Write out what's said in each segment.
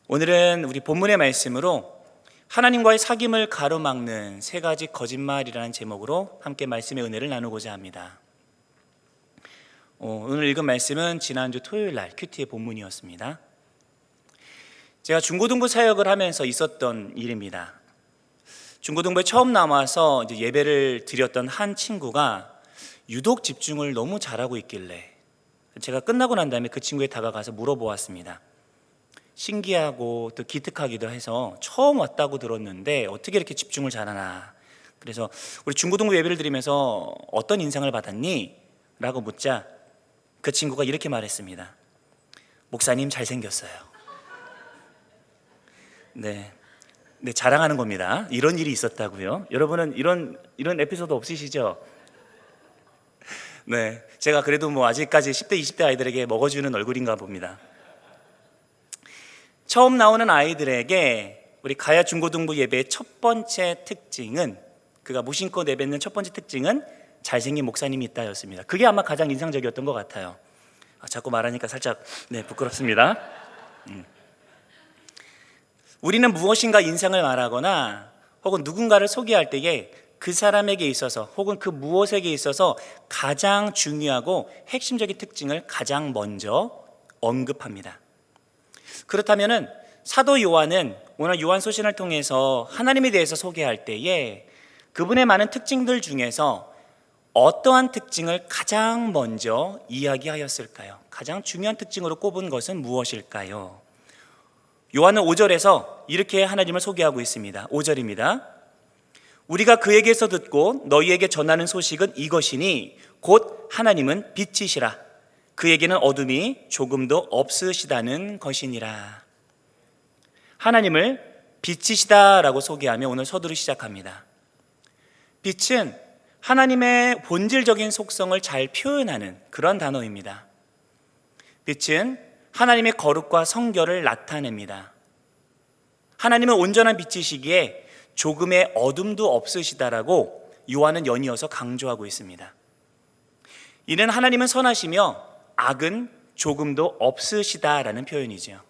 오늘은 우리 본문의 말씀으로 하나님과의 사귐을 가로막는 세 가지 거짓말이라는 제목으로 함께 말씀의 은혜를 나누고자 합니다. 오늘 읽은 말씀은 지난주 토요일 날 큐티의 본문이었습니다. 제가 중고등부 사역을 하면서 있었던 일입니다. 중고등부에 처음 나와서 이제 예배를 드렸던 한 친구가 유독 집중을 너무 잘하고 있길래 제가 끝나고 난 다음에 그 친구에 다가가서 물어보았습니다. 신기하고 또 기특하기도 해서 처음 왔다고 들었는데 어떻게 이렇게 집중을 잘하나. 그래서 우리 중고등부 예배를 드리면서 어떤 인상을 받았니? 라고 묻자 그 친구가 이렇게 말했습니다. 목사님 잘생겼어요. 네, 자랑하는 겁니다. 이런 일이 있었다고요. 여러분은 이런 에피소드 없으시죠? 네, 제가 그래도 아직까지 10대, 20대 아이들에게 먹어주는 얼굴인가 봅니다. 처음 나오는 아이들에게 우리 가야 중고등부 예배의 첫 번째 특징은, 그가 무심코 내뱉는 첫 번째 특징은 잘생긴 목사님이 있다였습니다. 그게 아마 가장 인상적이었던 것 같아요. 자꾸 말하니까 살짝 부끄럽습니다. 우리는 무엇인가 인상을 말하거나 혹은 누군가를 소개할 때에 그 사람에게 있어서 혹은 그 무엇에게 있어서 가장 중요하고 핵심적인 특징을 가장 먼저 언급합니다. 그렇다면 사도 요한은 오늘 요한소신을 통해서 하나님에 대해서 소개할 때에 그분의 많은 특징들 중에서 어떠한 특징을 가장 먼저 이야기하였을까요? 가장 중요한 특징으로 꼽은 것은 무엇일까요? 요한은 5절에서 이렇게 하나님을 소개하고 있습니다. 5절입니다. 우리가 그에게서 듣고 너희에게 전하는 소식은 이것이니 곧 하나님은 빛이시라. 그에게는 어둠이 조금도 없으시다는 것이니라. 하나님을 빛이시다라고 소개하며 오늘 서두를 시작합니다. 빛은 하나님의 본질적인 속성을 잘 표현하는 그런 단어입니다. 빛은 하나님의 거룩과 성결을 나타냅니다. 하나님은 온전한 빛이시기에 조금의 어둠도 없으시다라고 요한은 연이어서 강조하고 있습니다. 이는 하나님은 선하시며 악은 조금도 없으시다라는 표현이죠.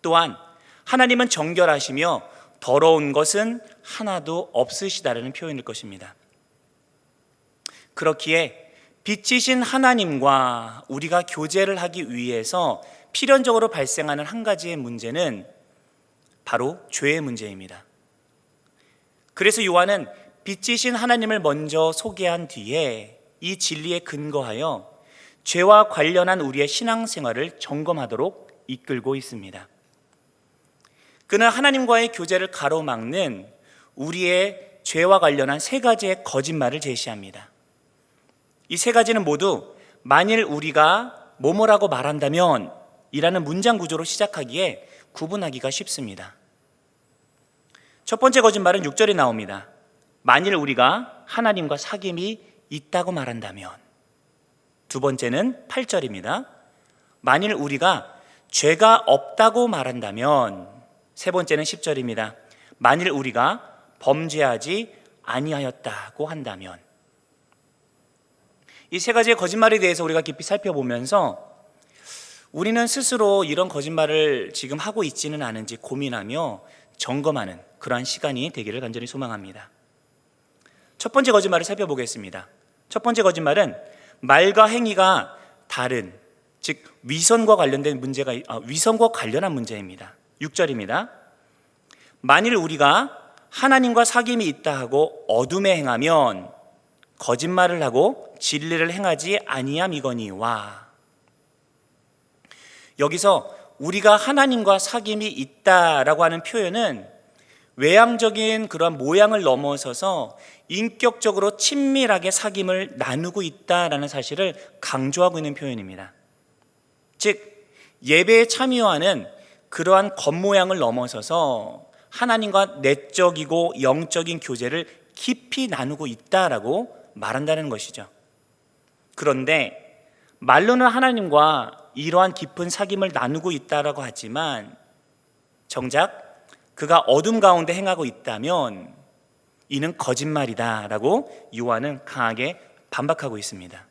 또한 하나님은 정결하시며 더러운 것은 하나도 없으시다라는 표현일 것입니다. 그렇기에 빛이신 하나님과 우리가 교제를 하기 위해서 필연적으로 발생하는 한 가지의 문제는 바로 죄의 문제입니다. 그래서 요한은 빛이신 하나님을 먼저 소개한 뒤에 이 진리에 근거하여 죄와 관련한 우리의 신앙생활을 점검하도록 이끌고 있습니다. 그는 하나님과의 교제를 가로막는 우리의 죄와 관련한 세 가지의 거짓말을 제시합니다. 이 세 가지는 모두 만일 우리가 뭐뭐라고 말한다면 이라는 문장 구조로 시작하기에 구분하기가 쉽습니다. 첫 번째 거짓말은 6절에 나옵니다. 만일 우리가 하나님과 사귐이 있다고 말한다면. 두 번째는 8절입니다. 만일 우리가 죄가 없다고 말한다면. 세 번째는 10절입니다. 만일 우리가 범죄하지 아니하였다고 한다면. 이 세 가지의 거짓말에 대해서 우리가 깊이 살펴보면서 우리는 스스로 이런 거짓말을 지금 하고 있지는 않은지 고민하며 점검하는 그러한 시간이 되기를 간절히 소망합니다. 첫 번째 거짓말을 살펴보겠습니다. 첫 번째 거짓말은 말과 행위가 다른, 즉 위선과 관련된 문제가 위선과 관련한 문제입니다. 6절입니다. 만일 우리가 하나님과 사귐이 있다 하고 어둠에 행하면 거짓말을 하고 진리를 행하지 아니함이거니와. 여기서 우리가 하나님과 사귐이 있다라고 하는 표현은 외향적인 그런 모양을 넘어서서 인격적으로 친밀하게 사귐을 나누고 있다라는 사실을 강조하고 있는 표현입니다. 즉 예배에 참여하는 그러한 겉모양을 넘어서서 하나님과 내적이고 영적인 교제를 깊이 나누고 있다라고 말한다는 것이죠. 그런데 말로는 하나님과 이러한 깊은 사귐을 나누고 있다라고 하지만 정작 그가 어둠 가운데 행하고 있다면 이는 거짓말이다라고 요한은 강하게 반박하고 있습니다.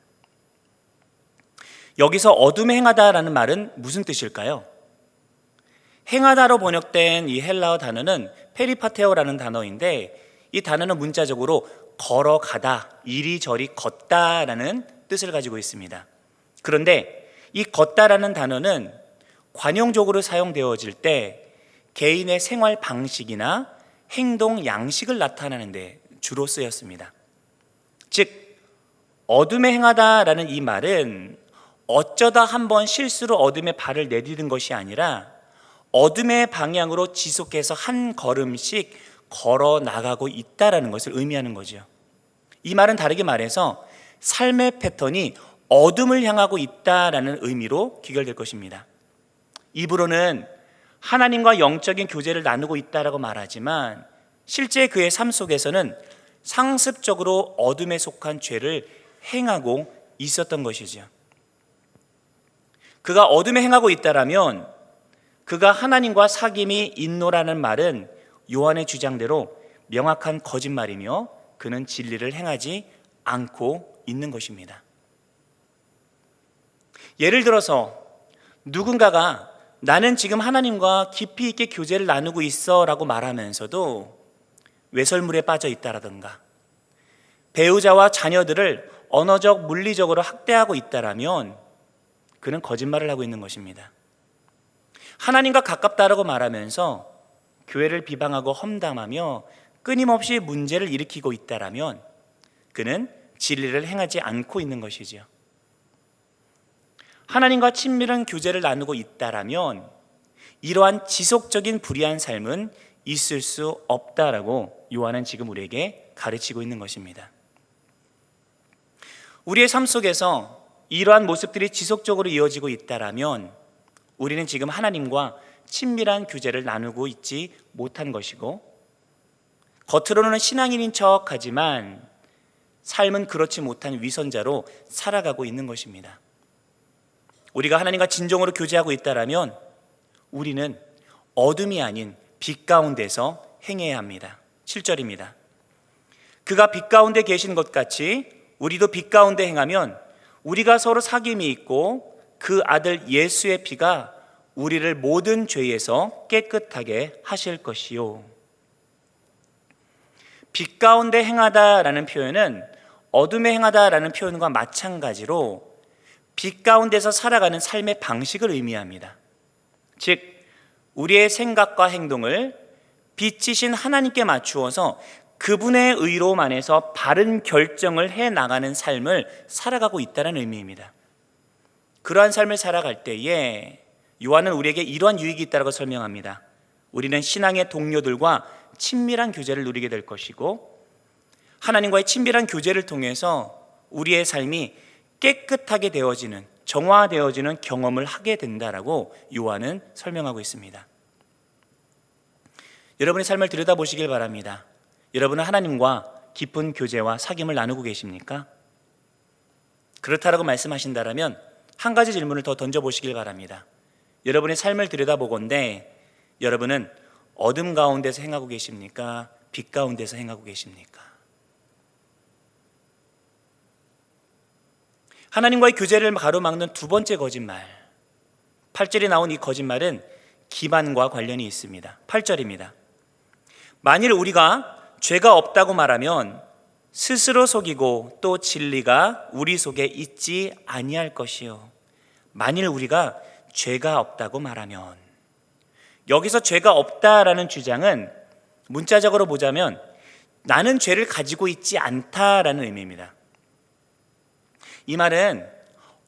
여기서 어둠에 행하다라는 말은 무슨 뜻일까요? 행하다로 번역된 이 헬라어 단어는 페리파테오라는 단어인데, 이 단어는 문자적으로 걸어가다, 이리저리 걷다라는 뜻을 가지고 있습니다. 그런데 이 걷다라는 단어는 관용적으로 사용되어질 때 개인의 생활 방식이나 행동 양식을 나타내는 데 주로 쓰였습니다. 즉, 어둠에 행하다라는 이 말은 어쩌다 한번 실수로 어둠에 발을 내디딘 것이 아니라 어둠의 방향으로 지속해서 한 걸음씩 걸어 나가고 있다라는 것을 의미하는 거죠. 이 말은 다르게 말해서 삶의 패턴이 어둠을 향하고 있다라는 의미로 귀결될 것입니다. 입으로는 하나님과 영적인 교제를 나누고 있다라고 말하지만 실제 그의 삶 속에서는 상습적으로 어둠에 속한 죄를 행하고 있었던 것이죠. 그가 어둠에 행하고 있다라면 그가 하나님과 사귐이 있노라는 말은 요한의 주장대로 명확한 거짓말이며 그는 진리를 행하지 않고 있는 것입니다. 예를 들어서 누군가가 나는 지금 하나님과 깊이 있게 교제를 나누고 있어 라고 말하면서도 외설물에 빠져 있다라든가 배우자와 자녀들을 언어적, 물리적으로 학대하고 있다라면 그는 거짓말을 하고 있는 것입니다. 하나님과 가깝다라고 말하면서 교회를 비방하고 험담하며 끊임없이 문제를 일으키고 있다라면 그는 진리를 행하지 않고 있는 것이지요. 하나님과 친밀한 교제를 나누고 있다라면 이러한 지속적인 불의한 삶은 있을 수 없다라고 요한은 지금 우리에게 가르치고 있는 것입니다. 우리의 삶 속에서 이러한 모습들이 지속적으로 이어지고 있다라면 우리는 지금 하나님과 친밀한 교제를 나누고 있지 못한 것이고 겉으로는 신앙인인 척하지만 삶은 그렇지 못한 위선자로 살아가고 있는 것입니다. 우리가 하나님과 진정으로 교제하고 있다라면 우리는 어둠이 아닌 빛 가운데서 행해야 합니다. 7절입니다. 그가 빛 가운데 계신 것 같이 우리도 빛 가운데 행하면 우리가 서로 사귐이 있고 그 아들 예수의 피가 우리를 모든 죄에서 깨끗하게 하실 것이요. 빛 가운데 행하다라는 표현은 어둠에 행하다라는 표현과 마찬가지로 빛 가운데서 살아가는 삶의 방식을 의미합니다. 즉, 우리의 생각과 행동을 빛이신 하나님께 맞추어서 그분의 의로만에서 바른 결정을 해나가는 삶을 살아가고 있다는 의미입니다. 그러한 삶을 살아갈 때에 요한은 우리에게 이러한 유익이 있다고 설명합니다. 우리는 신앙의 동료들과 친밀한 교제를 누리게 될 것이고 하나님과의 친밀한 교제를 통해서 우리의 삶이 깨끗하게 되어지는, 정화되어지는 경험을 하게 된다라고 요한은 설명하고 있습니다. 여러분의 삶을 들여다보시길 바랍니다. 여러분은 하나님과 깊은 교제와 사귐을 나누고 계십니까? 그렇다라고 말씀하신다면 한 가지 질문을 더 던져보시길 바랍니다. 여러분의 삶을 들여다보건대 여러분은 어둠 가운데서 행하고 계십니까? 빛 가운데서 행하고 계십니까? 하나님과의 교제를 가로막는 두 번째 거짓말, 8절에 나온 이 거짓말은 기만과 관련이 있습니다. 8절입니다. 만일 우리가 죄가 없다고 말하면 스스로 속이고 또 진리가 우리 속에 있지 아니할 것이요. 만일 우리가 죄가 없다고 말하면, 여기서 죄가 없다라는 주장은 문자적으로 보자면 나는 죄를 가지고 있지 않다라는 의미입니다. 이 말은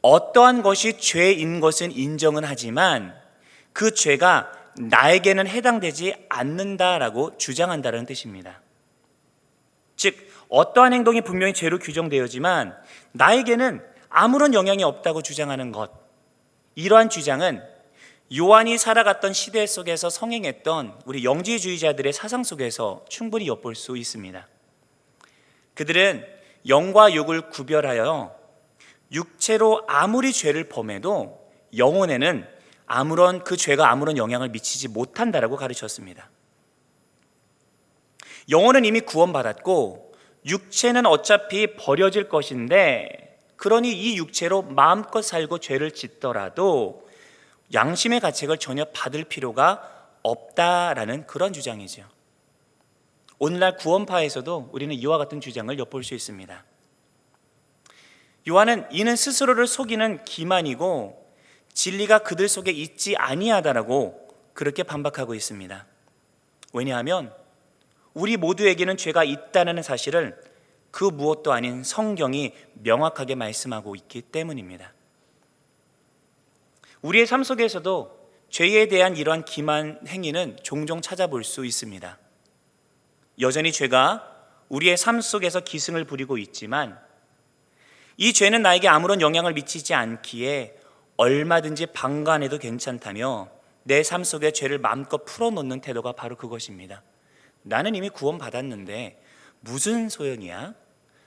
어떠한 것이 죄인 것은 인정은 하지만 그 죄가 나에게는 해당되지 않는다라고 주장한다는 뜻입니다. 즉, 어떠한 행동이 분명히 죄로 규정되어지만 나에게는 아무런 영향이 없다고 주장하는 것, 이러한 주장은 요한이 살아갔던 시대 속에서 성행했던 우리 영지주의자들의 사상 속에서 충분히 엿볼 수 있습니다. 그들은 영과 육을 구별하여 육체로 아무리 죄를 범해도 영혼에는 그 죄가 아무런 영향을 미치지 못한다라고 가르쳤습니다. 영혼은 이미 구원받았고 육체는 어차피 버려질 것인데, 그러니 이 육체로 마음껏 살고 죄를 짓더라도 양심의 가책을 전혀 받을 필요가 없다라는 그런 주장이죠. 오늘날 구원파에서도 우리는 이와 같은 주장을 엿볼 수 있습니다. 요한은 이는 스스로를 속이는 기만이고 진리가 그들 속에 있지 아니하다라고 그렇게 반박하고 있습니다. 왜냐하면 우리 모두에게는 죄가 있다는 사실을 그 무엇도 아닌 성경이 명확하게 말씀하고 있기 때문입니다. 우리의 삶 속에서도 죄에 대한 이러한 기만 행위는 종종 찾아볼 수 있습니다. 여전히 죄가 우리의 삶 속에서 기승을 부리고 있지만 이 죄는 나에게 아무런 영향을 미치지 않기에 얼마든지 방관해도 괜찮다며 내 삶 속에 죄를 마음껏 풀어놓는 태도가 바로 그것입니다. 나는 이미 구원받았는데 무슨 소용이야?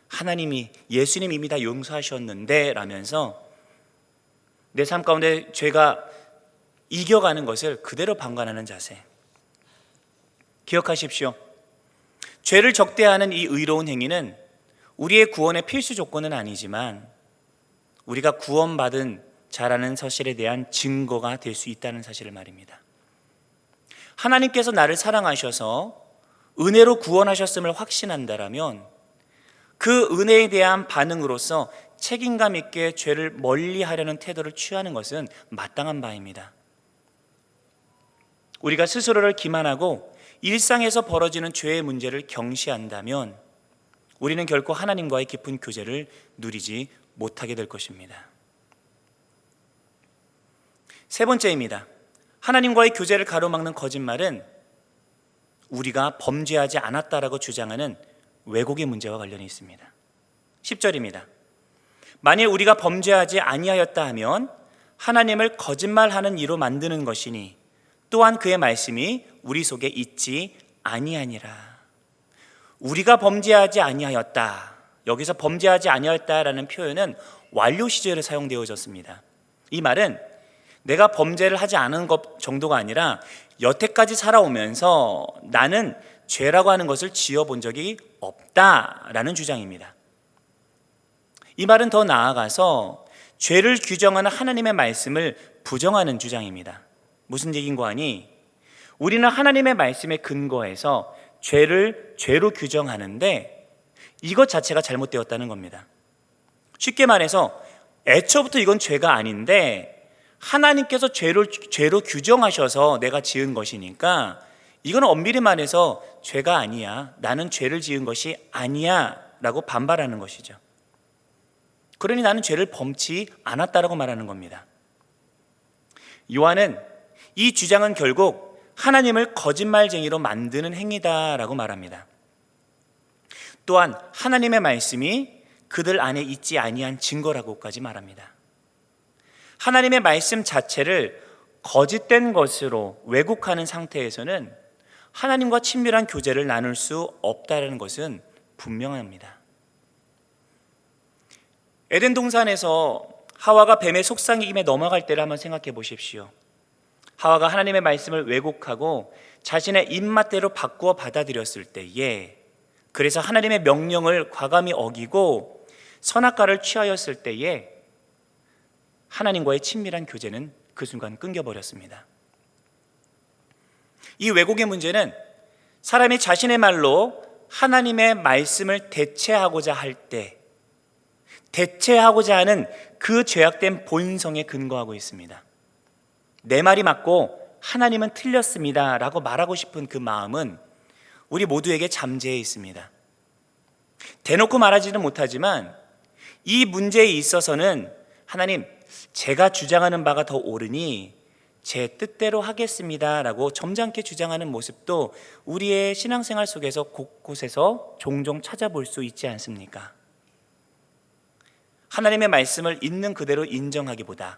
하나님이, 예수님 이미 다 용서하셨는데 라면서 내 삶 가운데 죄가 이겨가는 것을 그대로 방관하는 자세. 기억하십시오. 죄를 적대하는 이 의로운 행위는 우리의 구원의 필수 조건은 아니지만 우리가 구원받은 자라는 사실에 대한 증거가 될 수 있다는 사실을 말입니다. 하나님께서 나를 사랑하셔서 은혜로 구원하셨음을 확신한다라면 그 은혜에 대한 반응으로서 책임감 있게 죄를 멀리하려는 태도를 취하는 것은 마땅한 바입니다. 우리가 스스로를 기만하고 일상에서 벌어지는 죄의 문제를 경시한다면 우리는 결코 하나님과의 깊은 교제를 누리지 못하게 될 것입니다. 세 번째입니다. 하나님과의 교제를 가로막는 거짓말은 우리가 범죄하지 않았다라고 주장하는 왜곡의 문제와 관련이 있습니다. 10절입니다. 만일 우리가 범죄하지 아니하였다 하면 하나님을 거짓말하는 이로 만드는 것이니 또한 그의 말씀이 우리 속에 있지 아니하니라. 우리가 범죄하지 아니하였다. 여기서 범죄하지 아니하였다라는 표현은 완료 시제로 사용되어졌습니다. 이 말은 내가 범죄를 하지 않은 것 정도가 아니라 여태까지 살아오면서 나는 죄라고 하는 것을 지어본 적이 없다라는 주장입니다. 이 말은 더 나아가서 죄를 규정하는 하나님의 말씀을 부정하는 주장입니다. 무슨 얘기인고 하니 우리는 하나님의 말씀에 근거해서 죄를 죄로 규정하는데 이것 자체가 잘못되었다는 겁니다. 쉽게 말해서 애초부터 이건 죄가 아닌데 하나님께서 죄로 규정하셔서 내가 지은 것이니까 이건 엄밀히 말해서 죄가 아니야. 나는 죄를 지은 것이 아니야 라고 반발하는 것이죠. 그러니 나는 죄를 범치 않았다라고 말하는 겁니다. 요한은 이 주장은 결국 하나님을 거짓말쟁이로 만드는 행위다라고 말합니다. 또한 하나님의 말씀이 그들 안에 있지 아니한 증거라고까지 말합니다. 하나님의 말씀 자체를 거짓된 것으로 왜곡하는 상태에서는 하나님과 친밀한 교제를 나눌 수 없다는 것은 분명합니다. 에덴 동산에서 하와가 뱀의 속삭임에 넘어갈 때를 한번 생각해 보십시오. 하와가 하나님의 말씀을 왜곡하고 자신의 입맛대로 바꾸어 받아들였을 때에, 그래서 하나님의 명령을 과감히 어기고 선악과를 취하였을 때에 하나님과의 친밀한 교제는 그 순간 끊겨버렸습니다. 이 왜곡의 문제는 사람이 자신의 말로 하나님의 말씀을 대체하고자 할 때, 대체하고자 하는 그 죄악된 본성에 근거하고 있습니다. 내 말이 맞고 하나님은 틀렸습니다 라고 말하고 싶은 그 마음은 우리 모두에게 잠재해 있습니다. 대놓고 말하지는 못하지만 이 문제에 있어서는 하나님, 제가 주장하는 바가 더 옳으니 제 뜻대로 하겠습니다 라고 점잖게 주장하는 모습도 우리의 신앙생활 속에서 곳곳에서 종종 찾아볼 수 있지 않습니까? 하나님의 말씀을 있는 그대로 인정하기보다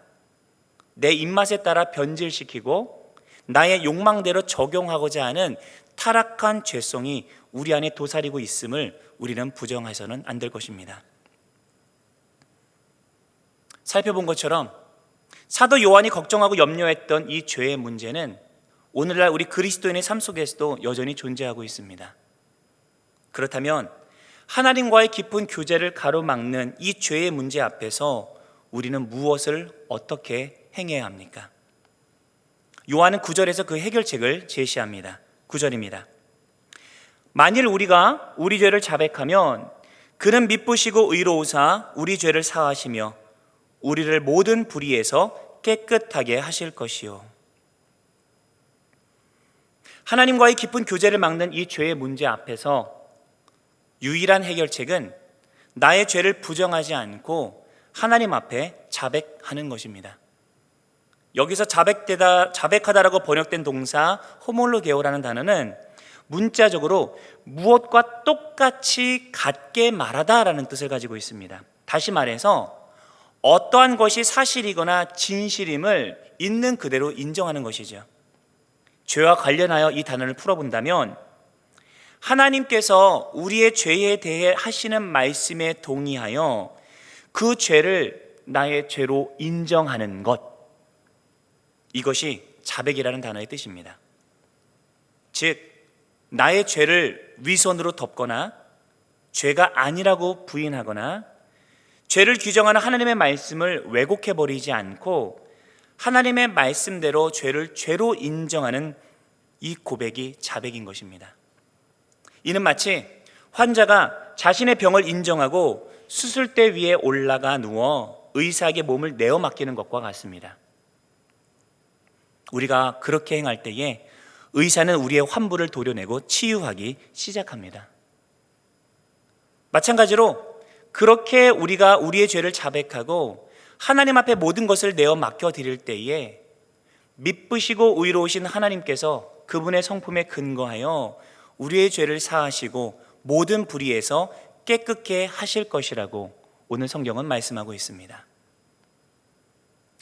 내 입맛에 따라 변질시키고 나의 욕망대로 적용하고자 하는 타락한 죄성이 우리 안에 도사리고 있음을 우리는 부정해서는 안 될 것입니다. 살펴본 것처럼 사도 요한이 걱정하고 염려했던 이 죄의 문제는 오늘날 우리 그리스도인의 삶 속에서도 여전히 존재하고 있습니다. 그렇다면 하나님과의 깊은 교제를 가로막는 이 죄의 문제 앞에서 우리는 무엇을 어떻게 행해야 합니까? 요한은 9절에서 그 해결책을 제시합니다. 9절입니다. 만일 우리가 우리 죄를 자백하면 그는 미쁘시고 의로우사 우리 죄를 사하시며 우리를 모든 불의에서 깨끗하게 하실 것이요. 하나님과의 깊은 교제를 막는 이 죄의 문제 앞에서 유일한 해결책은 나의 죄를 부정하지 않고 하나님 앞에 자백하는 것입니다. 여기서 자백하다라고 번역된 동사 호몰로게오라는 단어는 문자적으로 무엇과 똑같이 같게 말하다라는 뜻을 가지고 있습니다. 다시 말해서 어떠한 것이 사실이거나 진실임을 있는 그대로 인정하는 것이죠. 죄와 관련하여 이 단어를 풀어본다면 하나님께서 우리의 죄에 대해 하시는 말씀에 동의하여 그 죄를 나의 죄로 인정하는 것, 이것이 자백이라는 단어의 뜻입니다. 즉 나의 죄를 위선으로 덮거나 죄가 아니라고 부인하거나 죄를 규정하는 하나님의 말씀을 왜곡해버리지 않고 하나님의 말씀대로 죄를 죄로 인정하는 이 고백이 자백인 것입니다. 이는 마치 환자가 자신의 병을 인정하고 수술대 위에 올라가 누워 의사에게 몸을 내어 맡기는 것과 같습니다. 우리가 그렇게 행할 때에 의사는 우리의 환부를 도려내고 치유하기 시작합니다. 마찬가지로 그렇게 우리가 우리의 죄를 자백하고 하나님 앞에 모든 것을 내어 맡겨 드릴 때에 미쁘시고 의로우신 하나님께서 그분의 성품에 근거하여 우리의 죄를 사하시고 모든 불의에서 깨끗게 하실 것이라고 오늘 성경은 말씀하고 있습니다.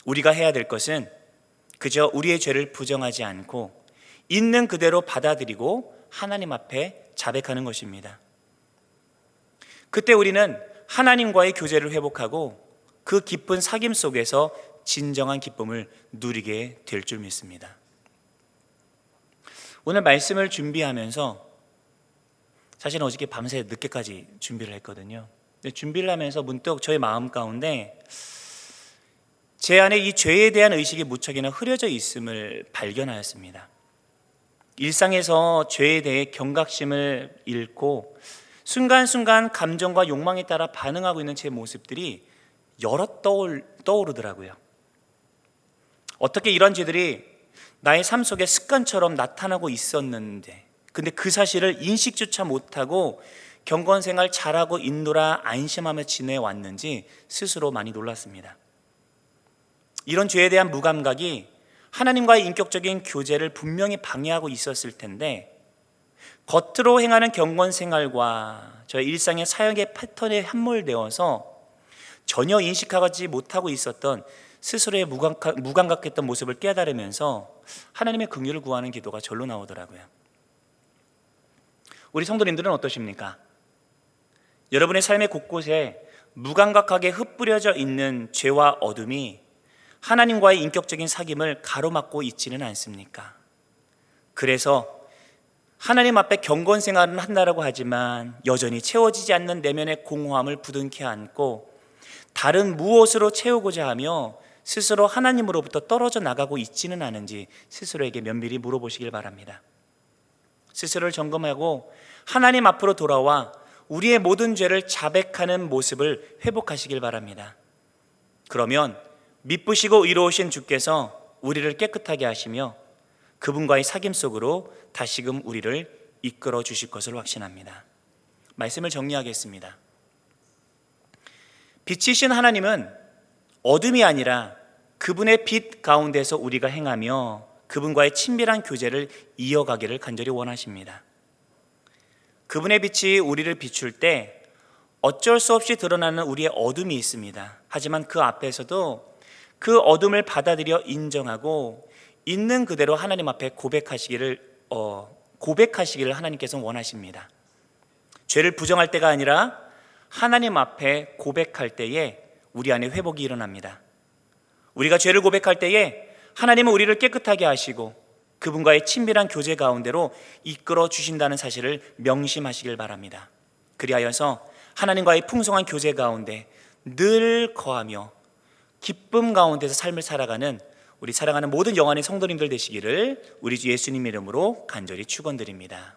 우리가 해야 될 것은 그저 우리의 죄를 부정하지 않고 있는 그대로 받아들이고 하나님 앞에 자백하는 것입니다. 그때 우리는 하나님과의 교제를 회복하고 그 깊은 사귐 속에서 진정한 기쁨을 누리게 될 줄 믿습니다. 오늘 말씀을 준비하면서 사실은 어저께 밤새 늦게까지 준비를 했거든요. 근데 준비를 하면서 문득 저의 마음 가운데 제 안에 이 죄에 대한 의식이 무척이나 흐려져 있음을 발견하였습니다. 일상에서 죄에 대해 경각심을 잃고 순간순간 감정과 욕망에 따라 반응하고 있는 제 모습들이 여러 떠오르더라고요. 어떻게 이런 죄들이 나의 삶 속에 습관처럼 나타나고 있었는데, 근데 그 사실을 인식조차 못하고 경건생활 잘하고 있노라 안심하며 지내왔는지 스스로 많이 놀랐습니다. 이런 죄에 대한 무감각이 하나님과의 인격적인 교제를 분명히 방해하고 있었을 텐데, 겉으로 행하는 경건생활과 저의 일상의 사역의 패턴에 함몰되어서 전혀 인식하지 못하고 있었던 스스로의 무감각했던 모습을 깨달으면서 하나님의 긍휼을 구하는 기도가 절로 나오더라고요. 우리 성도님들은 어떠십니까? 여러분의 삶의 곳곳에 무감각하게 흩뿌려져 있는 죄와 어둠이 하나님과의 인격적인 사귐을 가로막고 있지는 않습니까? 그래서 하나님 앞에 경건 생활은 한다라고 하지만 여전히 채워지지 않는 내면의 공허함을 부둥켜 안고 다른 무엇으로 채우고자 하며 스스로 하나님으로부터 떨어져 나가고 있지는 않은지 스스로에게 면밀히 물어보시길 바랍니다. 스스로를 점검하고 하나님 앞으로 돌아와 우리의 모든 죄를 자백하는 모습을 회복하시길 바랍니다. 그러면 미쁘시고 의로우신 주께서 우리를 깨끗하게 하시며 그분과의 사귐 속으로 다시금 우리를 이끌어 주실 것을 확신합니다. 말씀을 정리하겠습니다. 빛이신 하나님은 어둠이 아니라 그분의 빛 가운데서 우리가 행하며 그분과의 친밀한 교제를 이어가기를 간절히 원하십니다. 그분의 빛이 우리를 비출 때 어쩔 수 없이 드러나는 우리의 어둠이 있습니다. 하지만 그 앞에서도 그 어둠을 받아들여 인정하고 있는 그대로 하나님 앞에 고백하시기를 하나님께서는 원하십니다. 죄를 부정할 때가 아니라 하나님 앞에 고백할 때에 우리 안에 회복이 일어납니다. 우리가 죄를 고백할 때에 하나님은 우리를 깨끗하게 하시고 그분과의 친밀한 교제 가운데로 이끌어 주신다는 사실을 명심하시길 바랍니다. 그리하여서 하나님과의 풍성한 교제 가운데 늘 거하며 기쁨 가운데서 삶을 살아가는 우리 사랑하는 모든 영안의 성도님들 되시기를 우리 주 예수님 이름으로 간절히 축원드립니다.